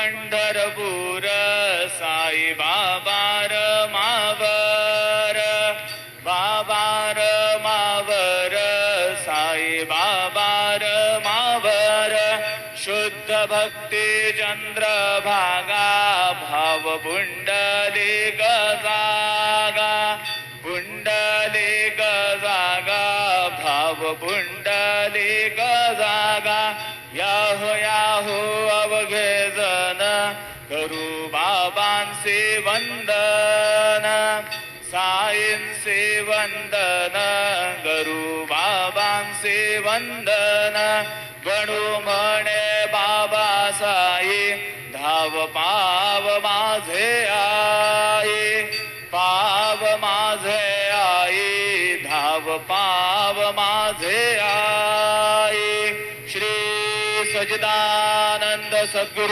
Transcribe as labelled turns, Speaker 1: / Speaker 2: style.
Speaker 1: पंढरपूर साई बाबार मावर बाबार मावर साई बाबार मावर शुद्ध भक्ती चंद्रभागा भाव पुंडलिक जागा पुंडलिक जागा भाव पुंडलिक जागा याहो याहो अवघे जन करू बाबांचे वंदन साईंचे वंदन करू बाबांचे वंदन गणू म्हणे बाबा साई धाव पाव माझे आई पाव माझे आई धाव पाव माझे आई श्री सच्चिदानंद सद्गुरु